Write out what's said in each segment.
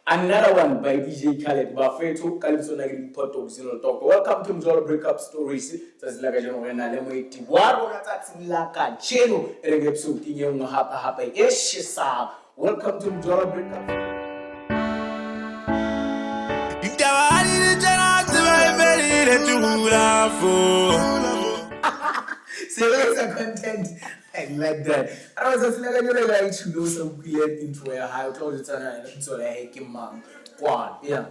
Another one by DJ Khaled. Bafeto Calypso Nagin Poto Zino Talk. Welcome to Mjolo Breakup Stories. Tazlaga Jeno Lemoiti. Waro Natati Laka Cheno. Eregepsu Tinyong Hapa Hapa Eshisa. Welcome to Mjolo Breakup. Serious content. I like that. I was just like, you like to do some clear intro. I told you that so like mom. One, yeah.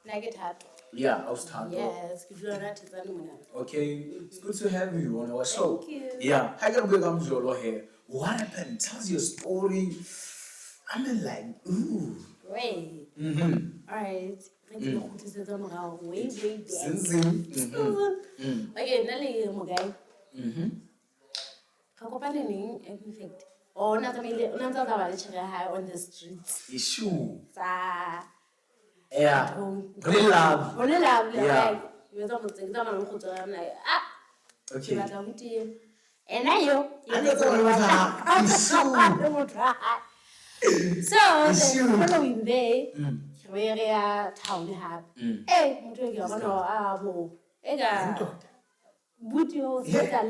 Like it hard. Yeah, I was tired. Yes, okay, it's good to have you on our show. Thank you. Yeah, how can we come Mjolo here? What happened? Tell us your story. I mean, like, ooh. Wait. All right. Way back. Okay, nali mo guy. Kakopanening, in fact. Oh, not a million. Not a high on the streets. Issue. Yeah. Only love. Only love. Yeah. You was almost I'm like, okay. And I so the following day, we are town hub. Hey, would you say that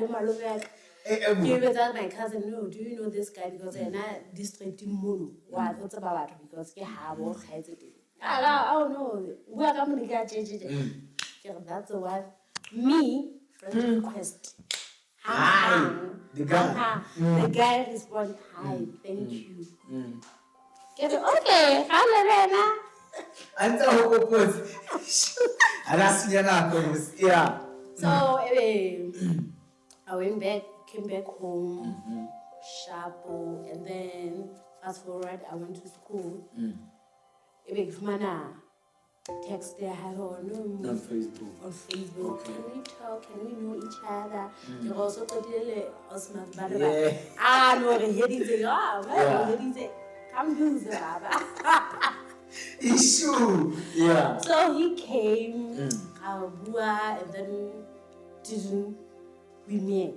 my cousin, no, do you know this guy? Because I'm not district moon. Why? What's about because you have all kinds of things. Oh no, we're coming to get that's the one. Me, friend request. Hi. The guy. The guy responds, hi, thank you. Okay, hello, yeah. So, I went back, came back home, sharpo, and then fast forward, I went to school. Text there, hello, no. On Facebook. On Facebook. Okay. Can we talk? Can we know each other? You also put Osman no, come do the issue. Yeah. So he came, and then we met.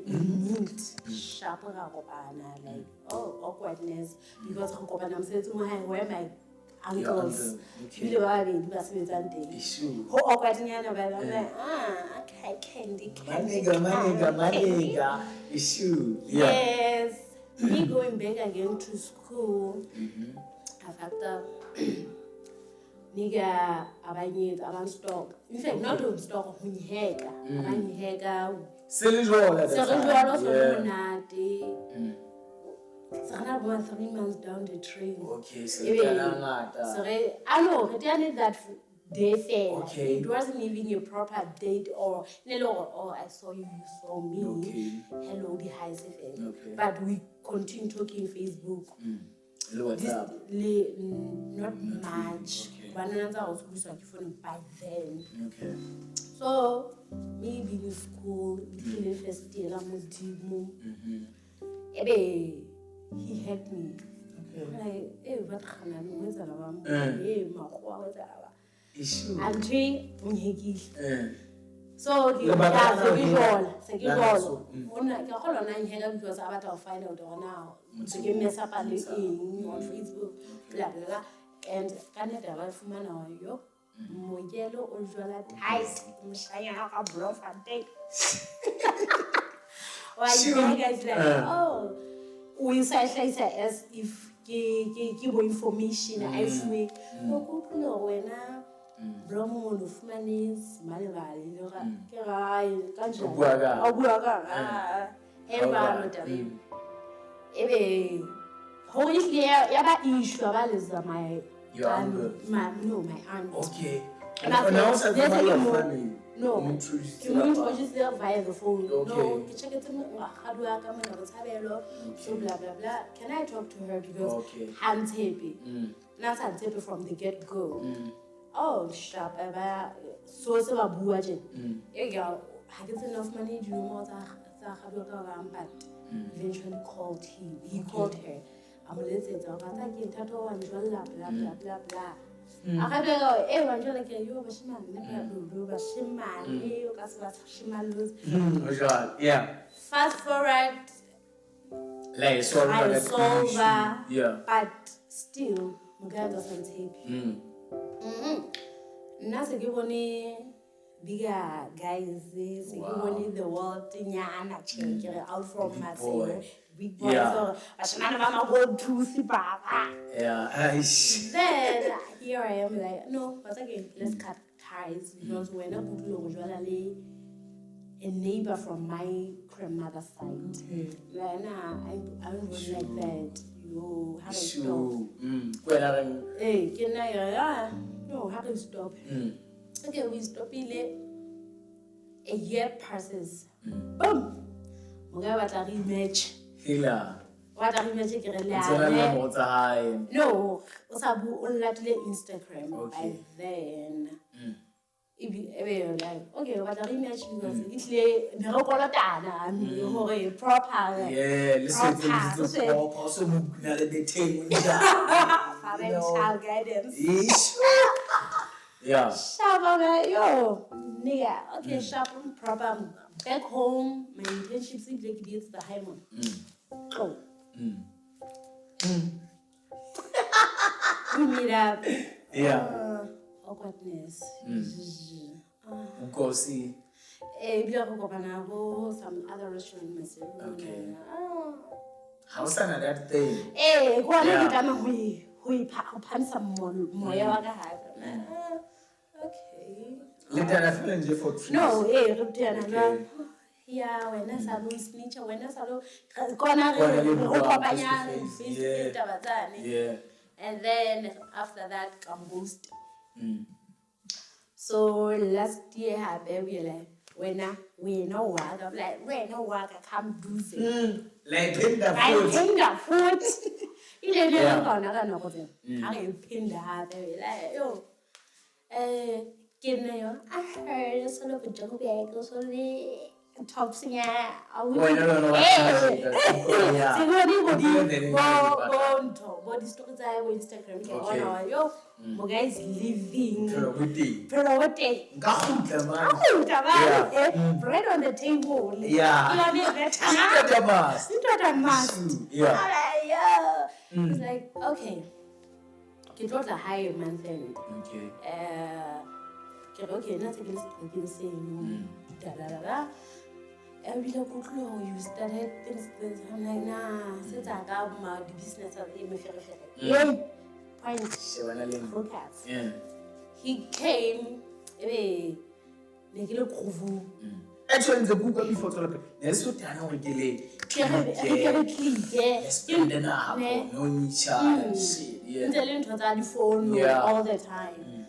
Sharp like, awkwardness. Because I'm saying to my where my uncles. Okay. Issue. Awkward I'm like, okay, candy. Maniga. Issue. Yeah. Yes. Me going back again to school. I fucked up. Nigga, I stock. In fact, not on stock, So I was 3 months down the train. Okay, so I know, I did that day fair. Okay. It wasn't even a proper date or I saw you, you saw me. Okay. Hello, the high FM. Okay. But we continue talking Facebook. Hello, what's up? Not much. Okay. But I was phone by then. Okay. So maybe in school, between the first year, he helped me. Okay. Like, what Issue. So he because I want to find out now. So give me a on Facebook, blah blah blah. And Canada was Mojolo or tight. I'm bluff and take. Why you guys like, oh, we say as if give information. I feel when Bromo of Manis, Malivali, my aunt. Okay. And I family. No, you introduce them via the phone. Okay. No, check it how do I come in so blah blah blah. Can I talk to her because I'm happy. Not happy from the get go. Oh, sharp. So buaje. Girl, I get enough money. Do you know what but eventually called him. He called her. I'm going to say, I'm going to blah blah blah blah. Yeah. Fast forward, I solve yeah. Yeah. But still, my guy doesn't take. Nna se ke bone bigger guys, se ke bone the world nyana check out from myself. Big boy, so bashana mama go to baba. Yeah, Then here I am like, no, but again, let's cut ties because when I put a neighbor from my grandmother's side. Then I don't really like that. You how to stop? Hey, can I? No, how to stop? Okay, we stop it. A year passes. Boom. Muga batla rematch. What are you making? No, Osabu only Instagram. Okay. By then, if you like, okay, what are you making? Because it's like the whole Dana, the proper. Yeah, listen to this. Also, the table. Parental guidance. Yeah. Shabba, yo, nigga. Okay, sharp proper. Back home, my internship seems like it's the high one. Oh. We meet up. Yeah. Awkwardness. Go see. Some other restaurant myself. Okay. How's that thing? Go on, we pan some more. Okay. Later, I feel enjoy for trees. No, okay. Yeah, when I saw snitch, when I saw yeah. And then after that, come boost. So last year, we like, we know what, I'm like, we know what, I can't do it. Like pin the I food. pin the food. You didn't know, I pin the heart, like, yo. I heard sort of a joke bag or something. Top singer. Body stories I will Instagram. Yo, my guys living. Bread on the table. Yeah. It's like, okay. It was a higher month end. Okay, nothing is saying every day you started things. I'm like, nah, since I got my business of the point focus. He came Actually, the Google before to there's so down with delay. No phone all the time.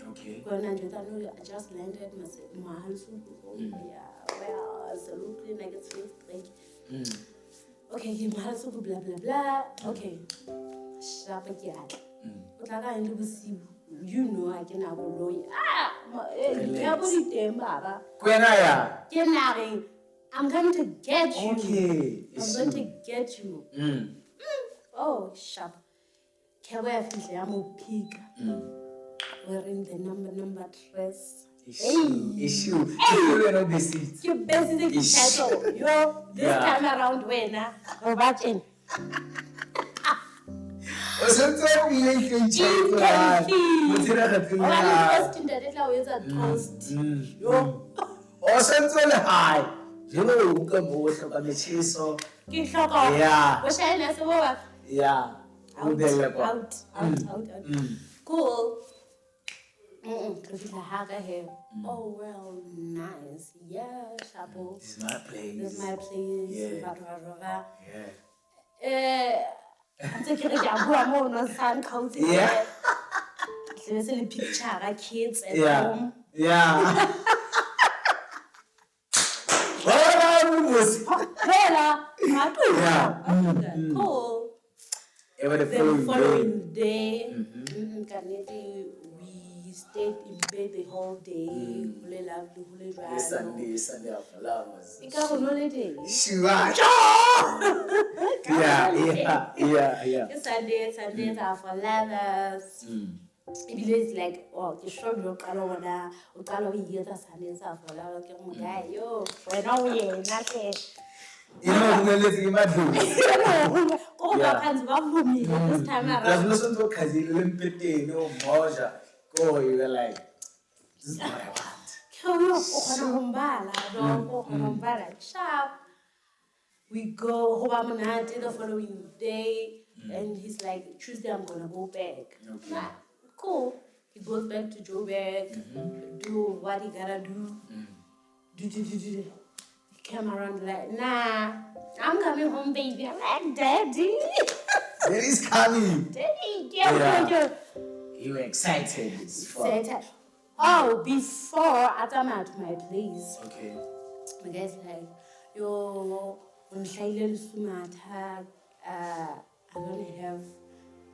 Okay. When I just landed my house. Well, absolutely negative break. Okay, my house, blah blah blah. Okay, sharp again. But I you know, I can have a lawyer. I'm going to get you. Okay. I'm going to get you. Oh, sharp. I'm a pig. Wearing the number dress. Issue. You basically title. Yo, this time around when I'm watching. Cool. Oh well, nice. Yeah, chapeau. This is my place. This is my place. Yeah. I'm taking a job. No sun cozy. Yeah. There's a picture of kids at home. Yeah. Cool. The following day, we stayed in bed the whole day. Sunday after lovers. Sure. Yeah. Sundays are for lovers. It is like, oh, you show your color when Sundays are for lovers. Yo, when are we nothing? You know, let's give my food. This time around. There's no sense of Kazi, Limpete, no Moja. Go, you were like, this is what I want. Sharp. We go Hobamanati the following day, and he's like, Tuesday I'm gonna go back. Okay. Nah, cool. He goes back to Joburg, do what he gotta do. Do. He came around like, nah, I'm coming home, baby. I'm like, Daddy. Daddy's coming. Daddy, Yeah. You were excited. Excited. Oh, before I come out to my place, Okay. the guy's like, yo, I don't have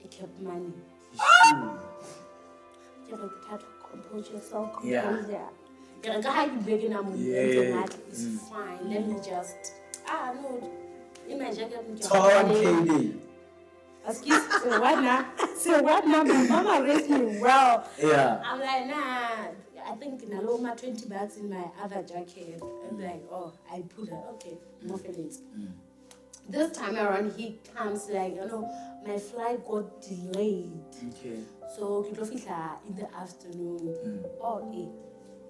a cap money. You have to compose yourself, compose there. It's fine. Let me just no. Imagine KD. excuse me, what now? So what now? My mama raised me well. Yeah. I'm like, nah. I think in Aloma 20 bags in my other jacket. I'm like, oh, I put it. Okay, more feelings. This time around, he comes like, my flight got delayed. Okay. So in the afternoon.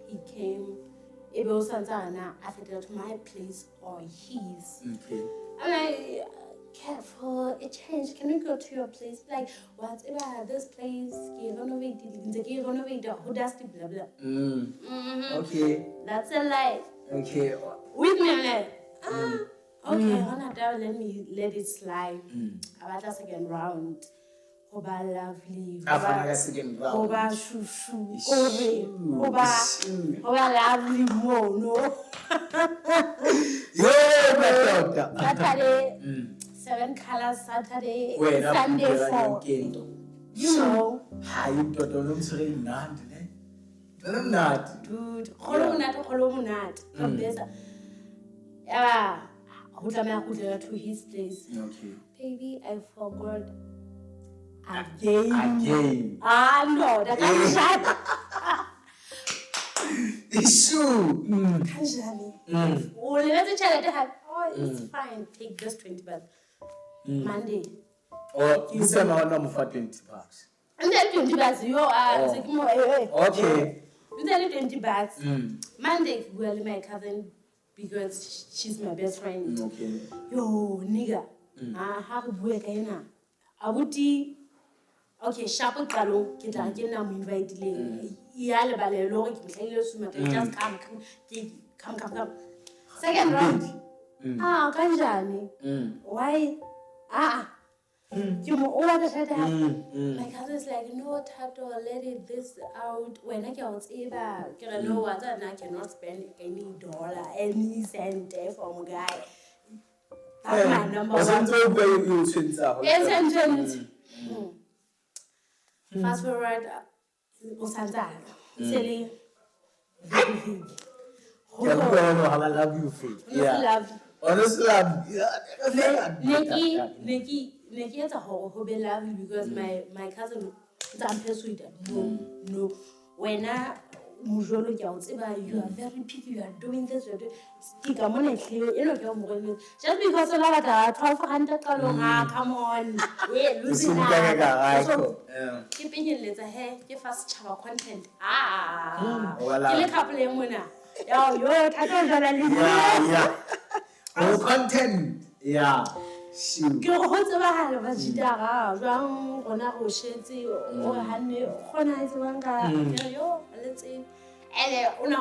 He came. I said to my place or his. Okay. I'm like, careful, a change. Can we go to your place? Like, whatever this place, who does the blah blah. Okay. That's a lie. Okay. With me, I'm like, okay, let me let it slide. About a second round. Oba lovely. After a second round. Oba shushu. Oba lovely mono. Yo, my doctor. Saturday, 7 colors Saturday, Wait, Sunday 4. You know. Hi, you don't say nothing. Not. Dude, Holomunat. To his place. Okay. Baby, I forgot. Again. No, that can't shut. Issue. Oh, it's fine. Take just 20 bucks. Monday. Or you say my number for 20 bucks. And then 20 bucks. You are okay. You tell 20 bucks. Monday, well, my cousin, because she's my best friend. Okay. Yo, nigga. How to work now? I would okay, sharp kalo kita kena mo invite le ya le balelo ke mhlele suma just come second round kanjani why you mo over the side my cousin is like no tato let it this out when I can eba can know what I cannot spend any dollar any cent from guy that's my number one fast forward, Usanzano. Silly. I love you, Faith. Yeah. Honestly, love. Nikki is a whole be love you because my cousin is sweet. No. When Mjolo yells about you are very picky, you are doing this, you are doing stick a money clear, just because a lot of 1,200 come on. We're losing keeping your letter hair, give us chava content. Kill a couple of mona. You're oh, content. Yeah. Shoot. Go hold the hell of a jidara, round on a rochette or honey, let's say. And una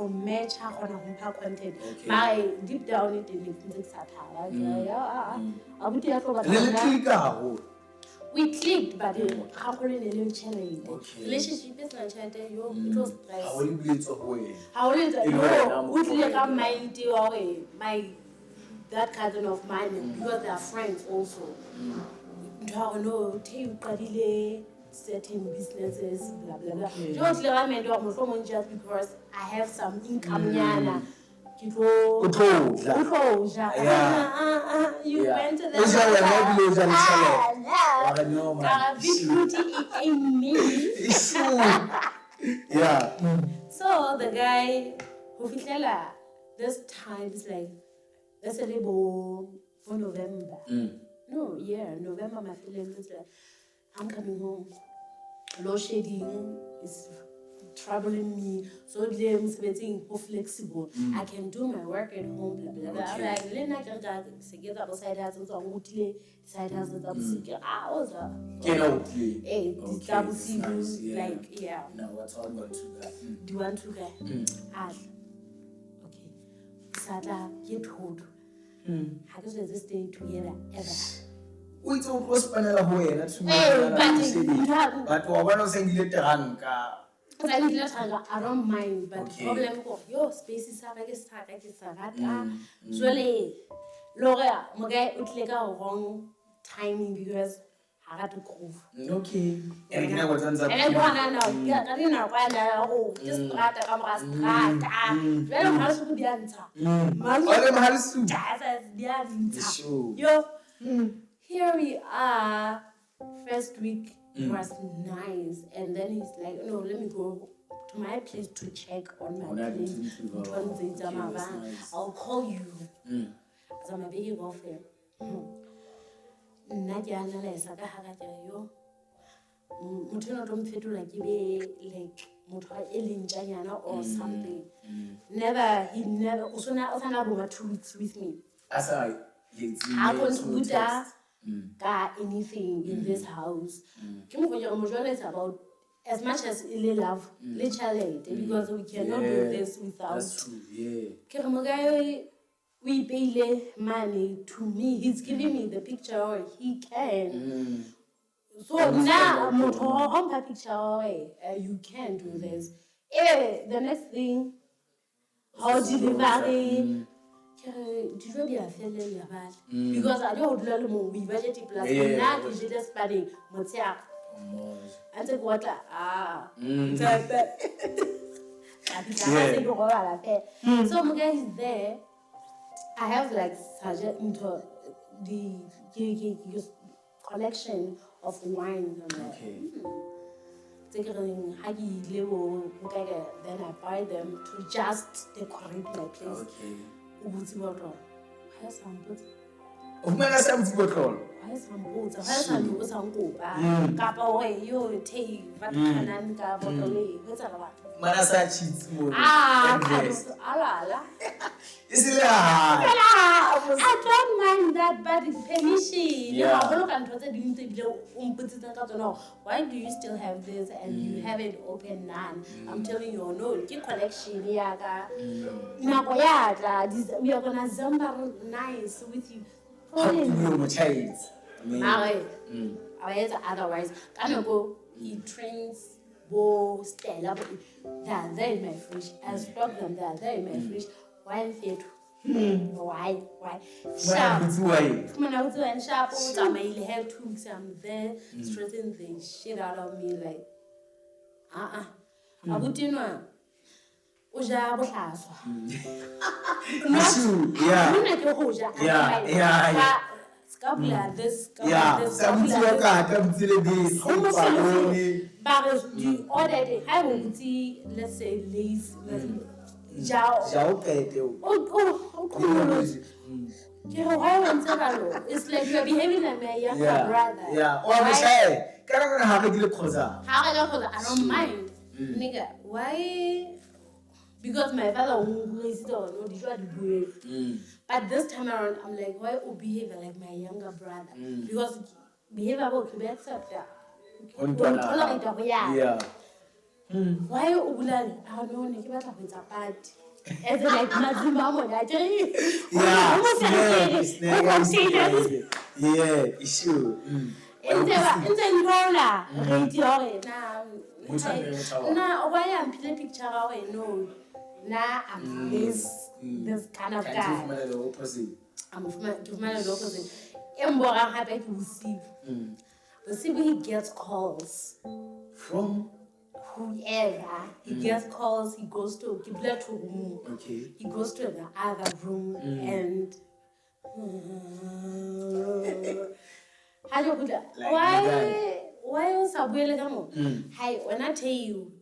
match her content. My deep down it didn't satire. We clicked, but how could a new challenge? Relationship is not chatting. It was stress. How is it? Would like a mind my that cousin of mine because they are friends also. No, certain businesses, blah blah blah. Just because I have some income. You went to the yeah. So the guy who this time is like let's say for November. No, yeah, November my feelings is like I'm coming home. Load shedding is troubling me. So I'm getting more flexible. I can do my work at home. Blah blah blah. I'm like, then I can get up side hustles on Woodley, side hustles up secure. I was get out. Hey, this double C, like yeah. No, what's all about to that? Do you want to go? Okay. Sada get hold. How does this stay together ever? We don't post panel away. That's but what I'm saying, you I don't mind, but the problem is your space is like a start, like it's a Surely, Laura, Mogai would like a wrong timing because I had to groove. Okay. And I was on the just strata, camera strata. Very much to the answer. Yo, here we are. First week was nice, and then he's like, "No, let me go to my place to check on my place. I'll call you." So my baby girlfriend. Nadia analyze ka haka yo. Mutino don't fit like like mutwa elinjanyana or something. He never. Also now, 2 weeks with me. I contribute anything in this house. Mjolo is about as much as love, literally, because we cannot do this without. That's true. Yeah. We pay money to me. He's giving me the picture, or he can. So now, on the picture, you can do this. The next thing, how delivery. Did you be a failure? Because I don't know we budget plus now you just spending Motia. And say what so my guy is there. I have like such into the collection of wines. Okay. Then I buy them to just decorate my place. Okay. Why some boots? Why some boots? Why some boots? Kapa way you take Vatican bottle. What's about? Manasa cheats more. Ala. I don't mind that, but it's permission. Yeah. Why do you still have this and you haven't opened none? I'm telling you, no, keep collection. We are gonna zumba nice with you. Otherwise, he trains. Stella, they are there in my fridge. I stock them, they are there in my fridge. Why? Why? Sharp. Come on, I was doing sharp. I may have 2 weeks. I'm there, stressing the shit out of me. Like, I would know. Oja bohaso. Yeah. Scabula this, but you ordered it. I will see, let's say, lace. It's like you're behaving like my younger brother. Yeah. I don't mind. Nigga, why? Because my father won't raise it or no, did you have to do it? But this time around, I'm like, why would behave like my younger brother? Because behavior will be accepted. Yeah. Why would I don't know? Give us a party. As like Mazimamo, yeah, issue. In the roller, radio now, why I'm playing picture away? No, now I'm this kind of guy. I'm the opposite. I'm happy to receive. But see, when he gets calls from whoever, he gets calls, he goes to Kibla room. Okay. He goes to the other room and how do you put that? Why was I willing? Hey, when I tell you,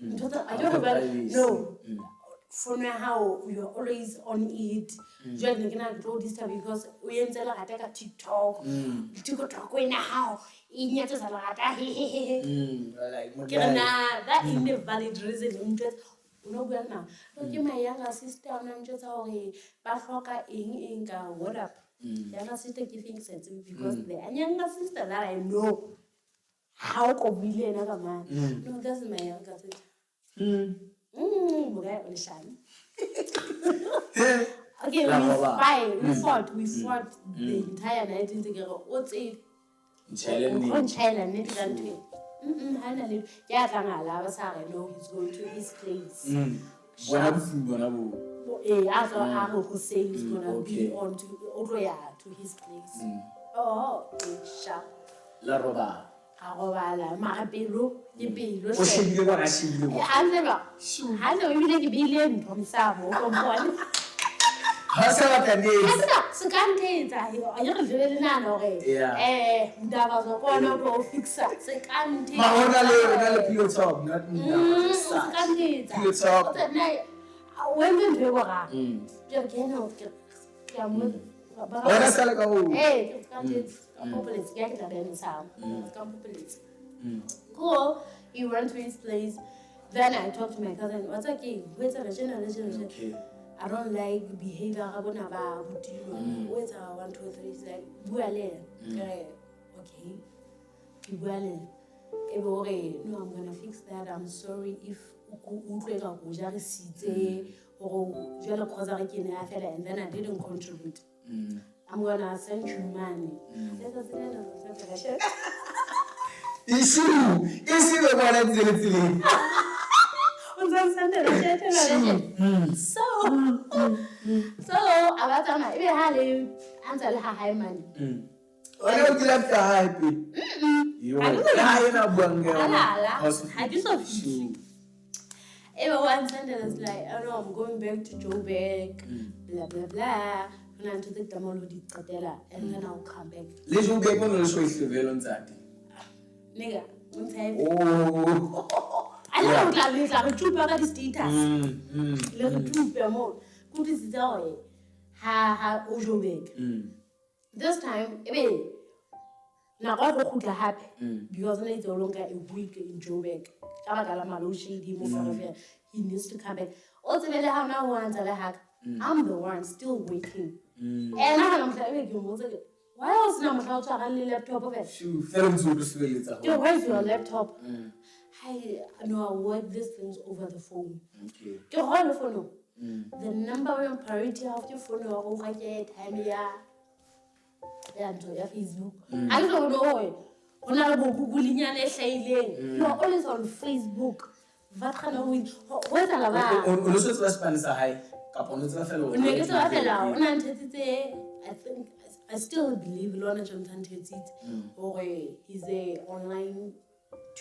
I don't know about no. phone how you're always on it. Just looking at all this stuff because we enter like a TikTok. TikTok we now. In yet as a lot. That is a valid reason. Interest. No well now. Look at my younger sister and just how a bahoka in what up. Younger sister giving sense because the younger sister that I know how could be another man. No, that's my younger sister. Okay, we fought the entire night together. What's it? Challenge. Yeah, I know he's going to his place. I who say he's gonna be on to his place. Oh, sharp. La roba. My pillow, the pillow. Oh, she did what I see. I know you like a billion from Sabo from one. How's that? So can't I don't really know. Eh, that was a corner to fix that. So can't take Mahonalo talk, not me. Pillow talk. When we were you cannot hey, cool. He went to his place. Then I talked to my cousin. What's okay? Wait a minute. I don't like behavior. I want to wait a 1, 2, 3. He's like, okay. No, I'm gonna fix that. I'm sorry if and then I didn't contribute. I'm gonna send you money. Issue the one so about I had answer her high money. I don't like the hype. I just saw everyone sentence like, oh no, I'm going back to Joburg, blah blah blah. And I'm to take the molody and then I'll come back. Let's go back on the show if you're on that. Nigga, oh, I don't like a trooper at the status. Little trooper more. Good is the way. Ha, Joburg. This time, now what could happen? Because it's no longer a week in Joburg. He needs to come back. Also, I'm the one still waiting. And I'm like, why else now? I'm laptop of it. Where's your laptop? I know I work these things over the phone. Okay. The number one priority of your phone over time to your Facebook. I don't know. You're always on Facebook. I still believe Lorna Johnson or he's a online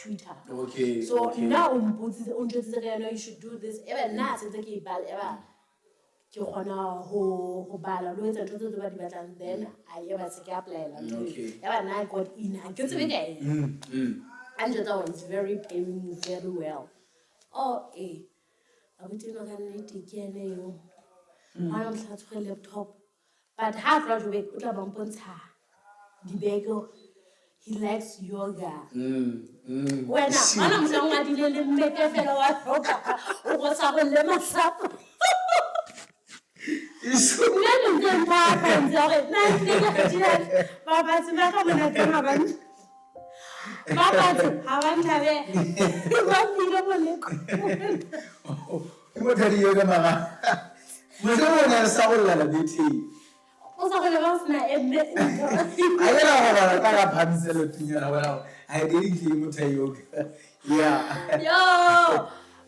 Twitter. Okay. So now you should do this. Even now, it's okay, but ever. Then I ever say apply. Ever I got in. I get again. And the other is very paying very well. Oh, I would not have to get I don't have a laptop. But half graduate, put a bump on the bagel. He likes yoga. When I'm someone didn't make a fellow or what's up and let us up. Yo,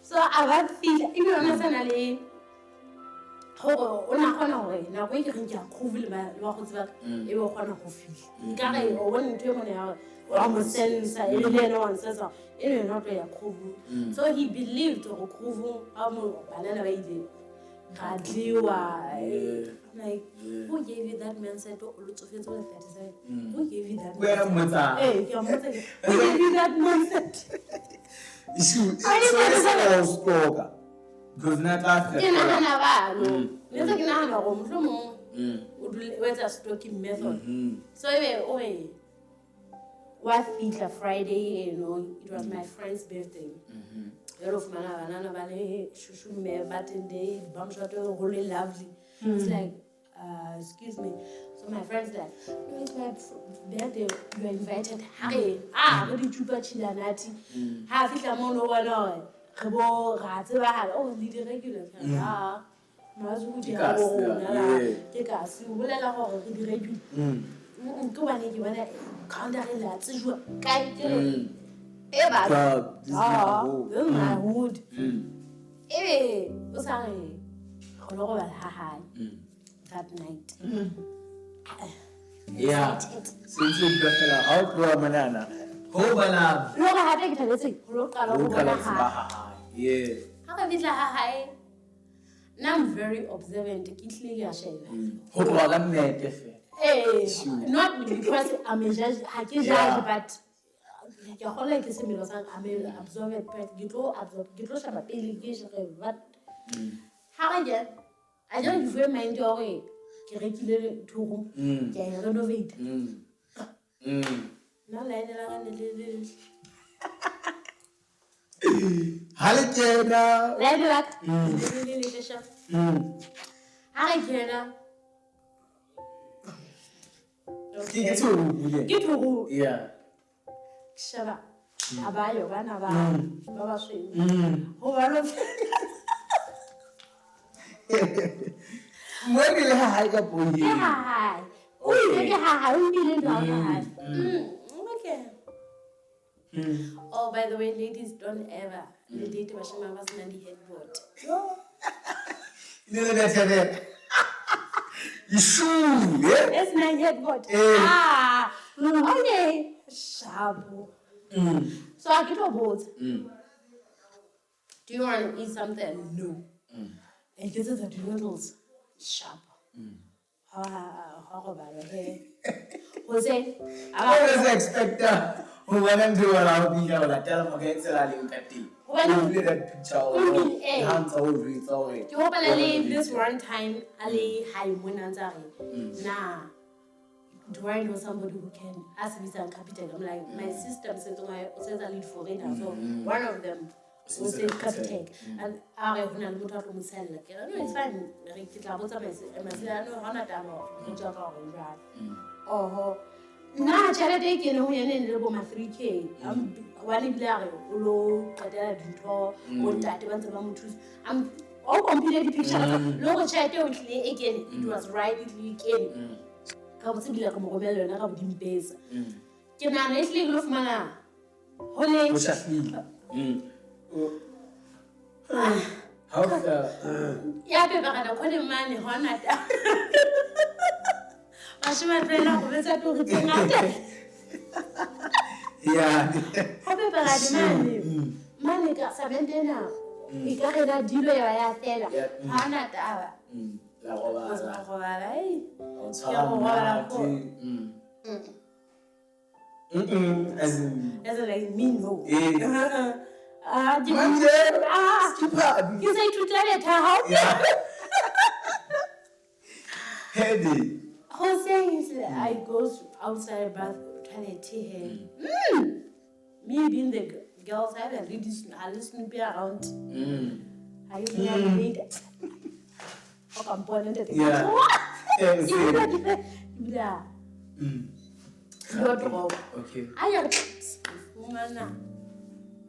so I want to feel you understand. Oh, on a corner now we can get cool by what you were on a coffee. Guy or one to one almost sense I didn't know and says, you're not a cool. So he believed to cool banana lady. Like, who gave you that man said, oh, lots of things were said. Who gave you that? Hey, your mother. Who gave you that man said? Because not last ke nahana balo le tse ke nahana go mohlomong o etsa stalking method so wa fitla Friday, it was my friend's birthday. A lot of banana valley, shushume, batten day, bum shot, really lovely. It's like, excuse me. So my friend's like, no, it's my birthday, you are invited. Hey, what did you put chilanati? Half it, I'm on over now. Oh, lead the regular. My hood. That night. Yeah. Since you got out to a banana. Hobana. Look, I have to say, yeah. Now I'm very observant. Not because I'm a judge, but you're like a similar song. I'm an observant person. You go about but how I don't even mind your way. Regular to renovate. No, Halajena. Get to yeah. Shaba. Abayo, Banaba, Baba Sweet. Oh, I love Where will I hike up on you? hi. Oh, okay. Oh, by the way, ladies, don't ever date Washima was Nandi headboard. You know that's it. You should, yeah? That's my headboard. Okay. Shabu. So I get a boat. Do you want to eat something? No. And this is the noodles. Sharp. How about it? Jose, I was expecting who went into a loud video that tell them against the Lali Kati. When you did that picture, hands all reads all it. You hope I leave this one time, Ali Hai Munanzari. Nah. Do I know somebody who can ask me some capital? I'm like, my system says I lead for it. So one of them will say capital. And I have not looked at myself. No, it's fine. Oh, now charity can only end up my 3K. I'm one black, low, I'm all completed picture. Logo chat again. It was right again. Ka botse dile ka mo romela yona ka bodimpesa ke nana e tle go fumana hole How ya be ba kana khone mane hona ta ba shema tsena go betsa to re tsengata yeah. ho be ba ga mane ka sa bendena e ka re da dilo ya fela hana ta La robala. As like me, no. You say to tell it how? Heady. Jose is I go outside bath toilet here. Me being the girls, I listen be around. I used to read. Component yeah. Okay. I have woman.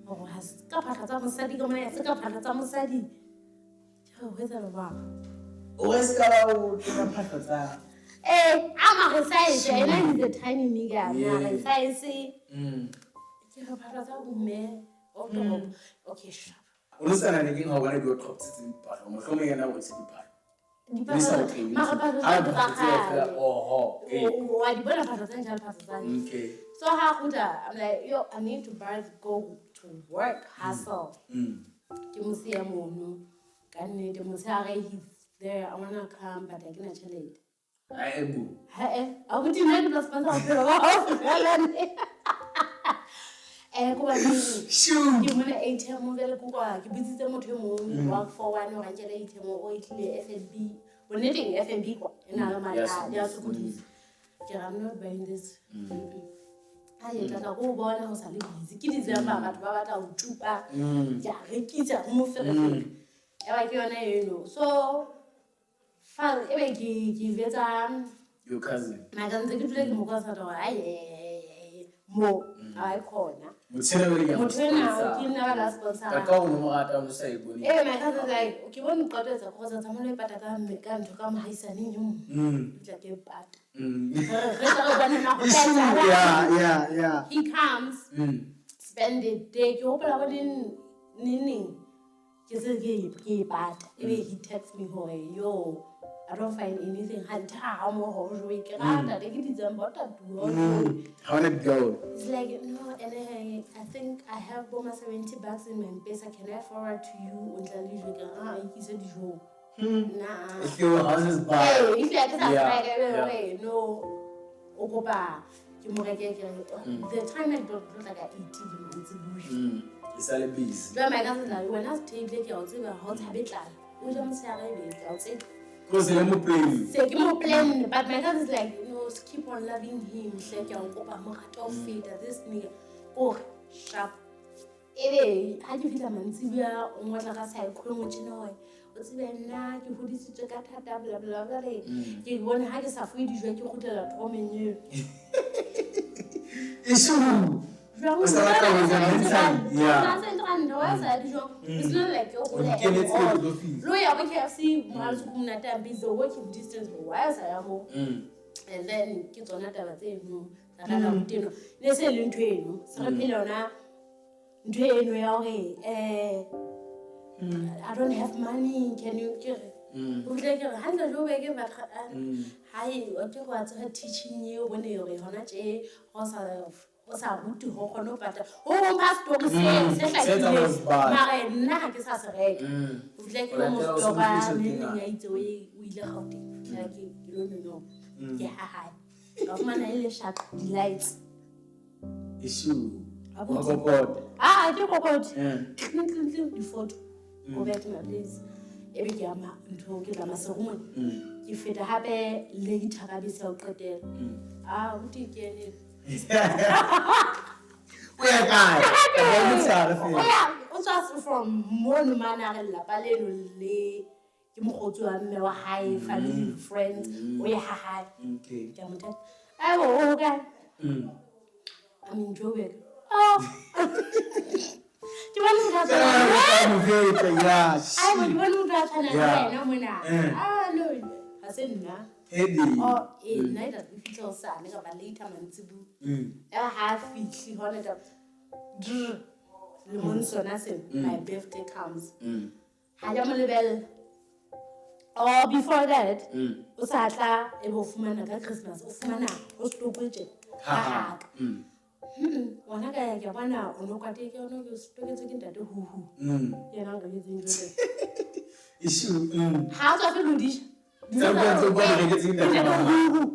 Oh, has Capata Musadi come and Capata Musadi. Oh, where's the bar? Oh, it's got out. Eh, I'm a size, and I'm the tiny nigga. Yeah, I see. Okay, sharp. Listen, I'm thinking how I go to the part. I'm coming and I will see the part. I okay. So how could I'm like, yo, I need to go to work, hustle. You must see a moon. Can you he's there? I wanna come, but I cannot tell it. I would not go ba le Shoot. ke mona ATM ke le kwa ke bitsitse motho mong wa for one wa ke le ATM o itlile FNB o netting FNB kwa ena ga mala ya se kodisa ke I'm not buying this a ye tla go bona go sa le busy ke December batho ba batla go tupa ya rekisa mo fere e ba ke yona eno so fa e be ke vetsa Your cousin. my cousin ke tlile ke mo kwa sa tlo ai mo a khona Motshela le ya motho ke nna ba la sponsor ka o mo rata o sa e bone. my cousin like ke bona qotetsa go tsa tsamalo e pata ka mme ka ntho ka mohaisane yo tla ke pata Yeah. he comes spend the day ke hopola go nini ke se ke pata he texts me ho yo I don't find anything hanta mo ho jo ke rata ke December ta do How did it go? it's like no and I think I have over 70 bucks in my M-Pesa can I forward to you until you ke se di jo nah If your house is bad. hey if like that no okopa ke mo reke ke the time I don't like I eat months It's a busy. jwa my cousin like when I stay ke o tseba ho tshabetlala o ja mo se ya re ke o tseba Because they are playing. say ke mo plan but my cousin is like keep on loving him hle ke o kopa mo rata o feta this nigga sharp ebe ha ke fitla mantsibia o ngotla ka sa ikgwe mo tshena hoye o tsebe nna ke hodisitswe ka thata bla bla bla le ke bona ha ke sa fuwe dijwe ke khutlela thomenyeo Issue. Yeah. It's not like lawyer we can see miles busy working distance why is I am and then kids on that no ne se le ntwe eno se re phela ona ntwe eno ya hore I don't have money can you get o tle ke handle jo be ke ba hai o ke go atsa teaching you when you hona tje o sa ruti ho kgona pata o must go se hlakile mara nna ha ke sa se reka o tle ke mo stopa nne ya itse o ile gaute la ke no ke ha ga mana ile sharp delights issue abokod ke kokot di photo go back to my place ebe ke ama ntho ke tla maserumon ke feta hape later ka bese o qetela o di ke ne where guy o tswa from mono mana re lapa leno le ke mogotsi wa mme wa hae family friends o ya hae okay ke mo tata ai o ka I mean Joburg ke bona o tla ai mo bona o tla tshwana le wena mona no ha se nna night at we feel sad like about later mantsibu ha fitli hona da le monsona se my birthday comes ha ja mo lebel before that o sa tla e bo fumana ka Christmas o fumana o stokwe ha wana ka ya bona o no kwate ke ono ke stoketse ke ntate huhu yena ga ke tseng issue ha tswa fe lodisha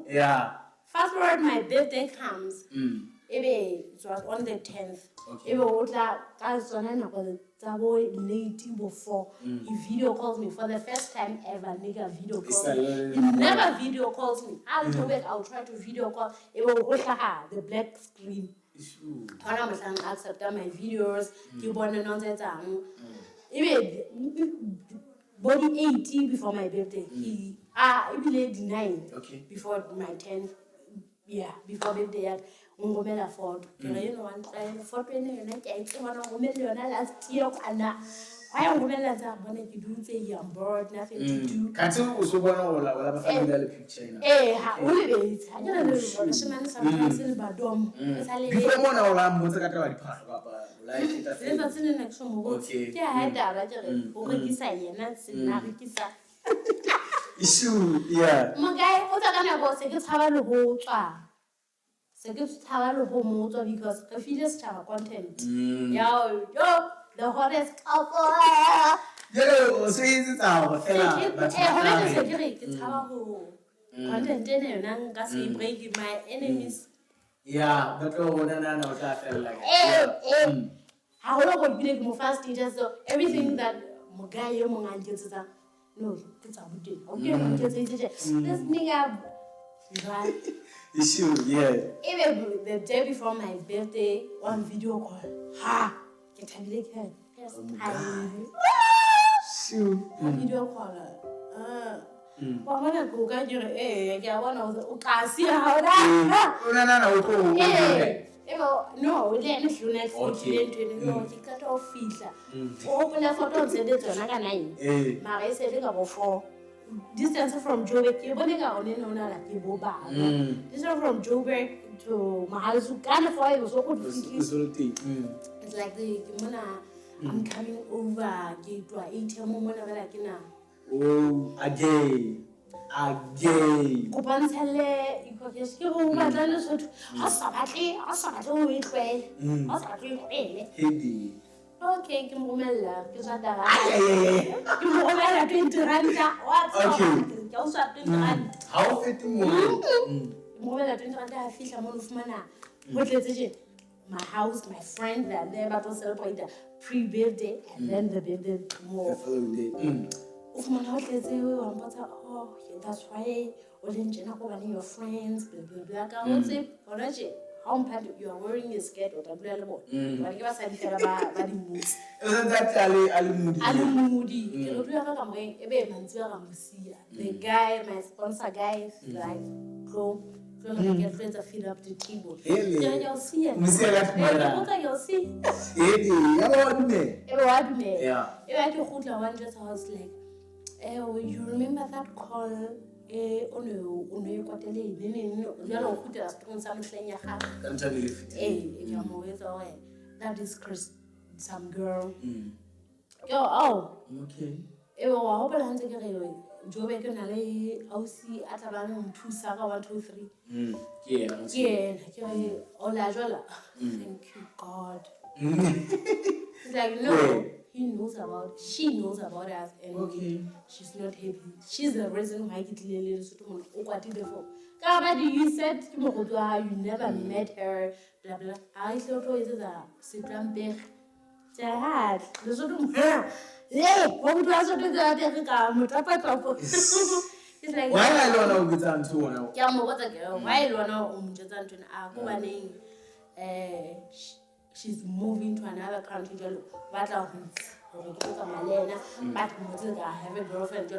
yeah. Fast forward, my birthday comes. It was on the 10th. Ebe otla ka tsona nako tsa bo late before. He video calls me for the first time ever. Nigga video calls me. He never video calls me. I'll try to video call. Ebe otla the black screen. Hona motlang accept my videos. Ke bona nonsense ang. Ebe body 80 before my birthday. It be 9 before my 10th. Yeah, before birthday. Ngomela photo. Ke you know one time photo ene yona ke itse bona ngomela yona last year kana. Why ngomela tsa bona ke dutse I'm bored nothing to do. Kanti o so bona ola ba family le picture ina. Ha o le betse. Ha jana le bona shemane sa bona se le badom. Esale before mona ola mbotsa ka taba diphahlo kapa life ita se sa tsene na tsho mo. Ke ha daba ke re o rekisa yena se na rekisa. Issue yeah. Magai o tla kana go se ke tshaba le ho tswa. Se ke tshaba le ho mo tswa because I feel this type content. Yo the hottest couple. Yo so is tsa fela batho hona se ke tshaba ho content ene yona nka se break my enemies Yeah, but no, I felt like I will not be more fast teacher, so everything that Mugai Mongan gets no, it's a good okay, this nigga. issue, yeah. Even the day before my birthday, one video call. Ha! Get a video call. Yes, Shoot. video call. Well, when I go, get your yeah, one of the Ocasi. How that? No, we didn't shoot next week. No, he cut off feet. Open a photo and send it to another nine. Marie said it about 4. Distance from Joburg, you're going to only know like you go back. Distance from Joburg to Mahalasu, kind of fire was so good. It's like the Kimona, I'm coming over, get to 8 moment of like now. Oh, again. Kupansele, you could just go over and so to Osabati, wait, Heady. okay, Kimumella, because I Kimumella 20 randa. What's okay? Also, 20 rand. How fitting Mjolo 20 rand, I feel I'm of mana. What is it? My house, my friend, that they about to celebrate the pre-birthday and then the birthday more. Of my house, let's say, oh, that's why. Or then your friends, blah, blah, blah. Say, already. How bad you are wearing a skirt or a blue level. But give us a bit about moods. Isn't that Ali Moody? The guy, my sponsor guy, like, go get friends and fill up the table. You'll see it. You'll see. Yeah. I was like, oh, you remember that call? That is Chris, some girl. Oh, okay. I hope I don't take it. Joe Bacon, I'll see at around 2 Saga 1, 2, 3. Yeah. Olajola. Thank you, God. It's like, no. She knows about us, and she's not happy. She's the reason why you said you never met her, blah blah. I thought it is a secret big. Jihad. It's like why I don't know with Antonio? Why I don't know? She's moving to another country. But I have a girlfriend.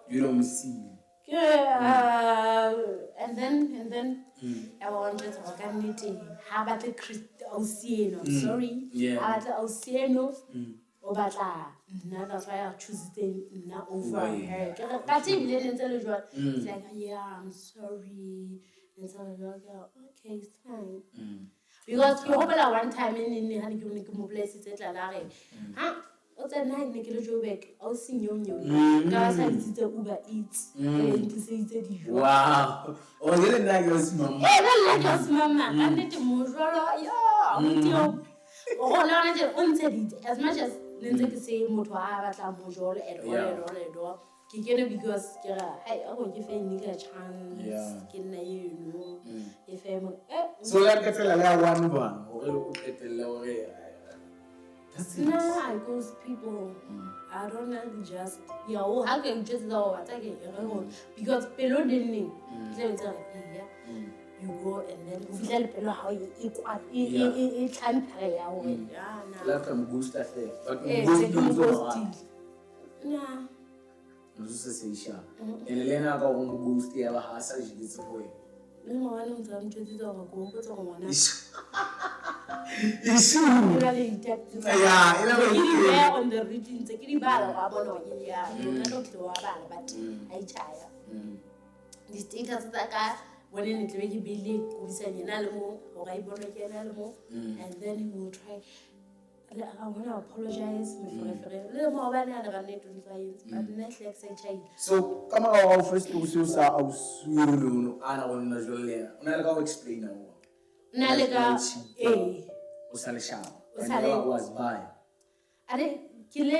You don't see. Yeah, and then I wanted to organize. How about the Oceano? Sorry, how about the Oceano? That's why I choose it now over her. It's like, yeah, I'm sorry. And so I'm like, okay, it's fine. Because you hope that one time in the honey you place it like what's that night Nicola Jobeck? I'll see you. Guys, I did the Uber Eats. Wow. Oh, you didn't like your mama. I like your mama. I need to Mojolo. Yeah, as much as Lindsay can say Motwa, Mojolo, and all. Because I want you to make a chance. If I'm so, like, I feel like one. no, I goes people. I don't know, just how can you just know attack it? Because Pelo didn't you go and then we tell Pelo how you equal time pay. Like I'm boost affair, but nah. And Elena got one boost the other house as you get away. No, I don't know. Issue. Yeah, on the region, taking battle. But I tire. The status that I when in it make building, we send an animal or I born an animal, and then he will try. I want to apologize for a little more than I need to find, but Netflix and change. So, come on, first to use our Suru, Anna, or Mjolo. I'll explain now. Nalaga, Usalisha, and was by. I didn't kill a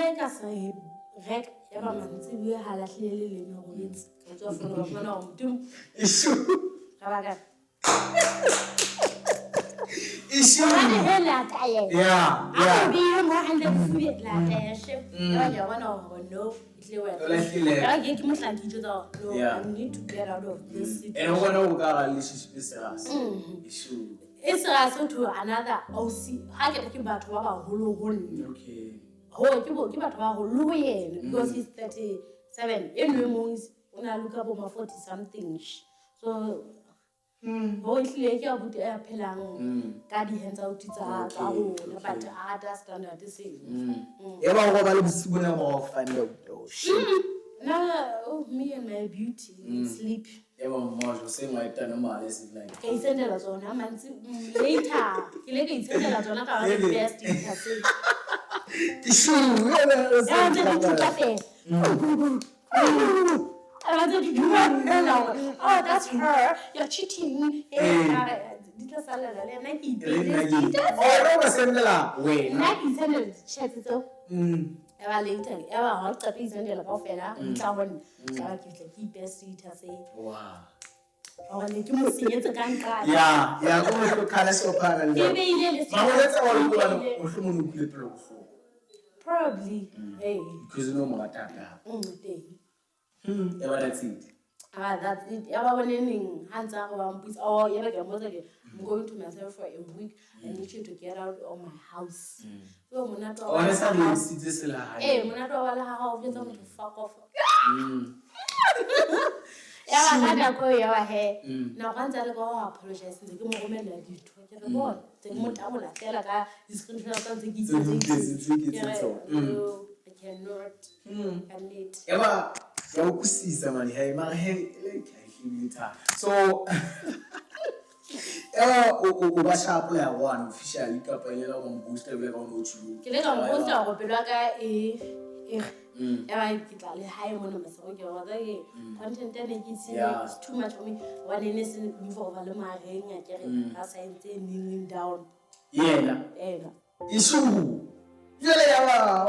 wreck ever months. We had a little it's one of them. Issue. Issue. Yeah. I be more and then feel like a ship. You want to know. I need to get out of this situation. And when our relationship is issue. It's also to another OC. I can keep back to our Hulu. Okay. Oh, keep back to our Hulu because he's 37. In when I look up over 40 something. So, boy, you put air pelang, daddy hands out to the but I understand the same. No, me and my beauty sleep. Mjolo, same way Mjolo is like. Okay, send it as on. I'm later. You send it as on. I'm the best in cafe. I wanted to do that. Oh, that's her. You're cheating. Wow. Oh, you must see it's a gun card. Yeah, go to so probably. Hey. Because you know more tata. That's it. That's it. Hands up, oh, yeah, I'm going to myself for a week. I need you to get out of my house. So, honestly, hey, how you to fuck off. Now, once I go apologize, they go home and let you talk about what? They won't have a tell like this country of the I cannot. I need. So, one officially, boost every content is too much for me. One innocent before Valoma ring as I say kneeling down. Yeah. Issue. Yeah.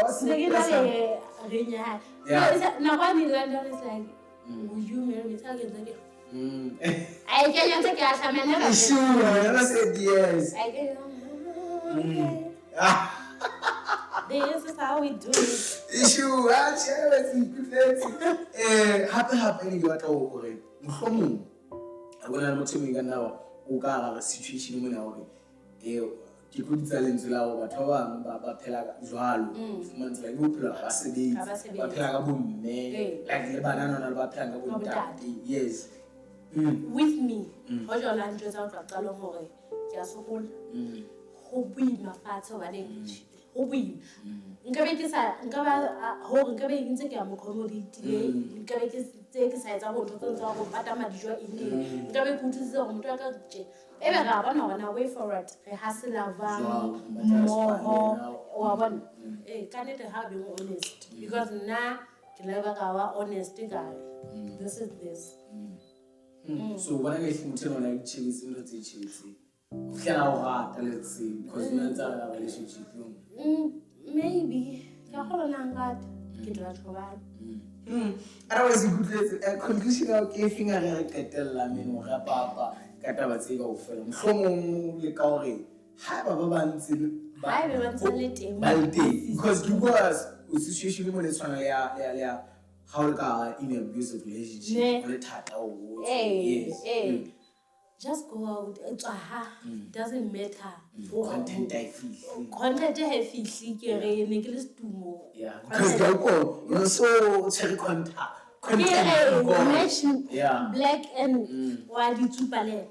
Now one is like, would you marry me? Tell you I can't take cash. I never said yes. I can. This is how we do it. Issue, happy you at all. When I'm not telling you now, Uga situation when I could tell in Zula, but Pelaga, Joal, months like Upla, Basidi, Pelaga boom, like the banana about Pelaga. Yes. With me, Mojolo and Joseph Galomore, just who we my parts over there. Ubi. Nkabekisa ngabe intse ke mo commodity nkabe ke ke sa etsa go ntotsa go pata madijo ine nkabe kutse go motho ka tje ebe ga bana wana way forward re hasela vang mo wa bona can it have been honest because na ke leba ga wa honest guy this is this so when I get into like cheese into the cheese let's see because we enter a relationship maybe otherwise good conclusion of giving a kettle I mean papa katabatsi go fela mohlomong le ka hore ha ba bantse because you was situation when it's trying ya how ka in an abusive relationship yes just go out. Doesn't matter. Content I feel. Content I feel. Nicholas Tumo. Yeah. Because you're so cherry content. Yeah. Black and white YouTube palette.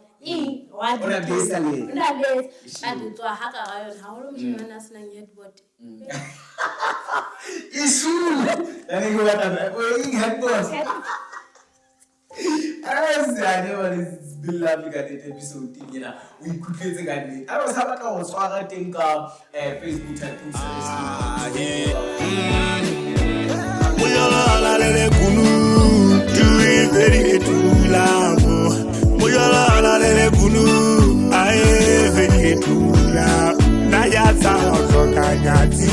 What on a base alley. And it's a hacker. How long you understand yet? What? It's true. Then you got I never beloved at the episode, we could get the guy. I was having a so I think Facebook Tycoonseries. We all let it go. Do it very too loud. We all let it go. I very too loud. Naya sound so kanyati.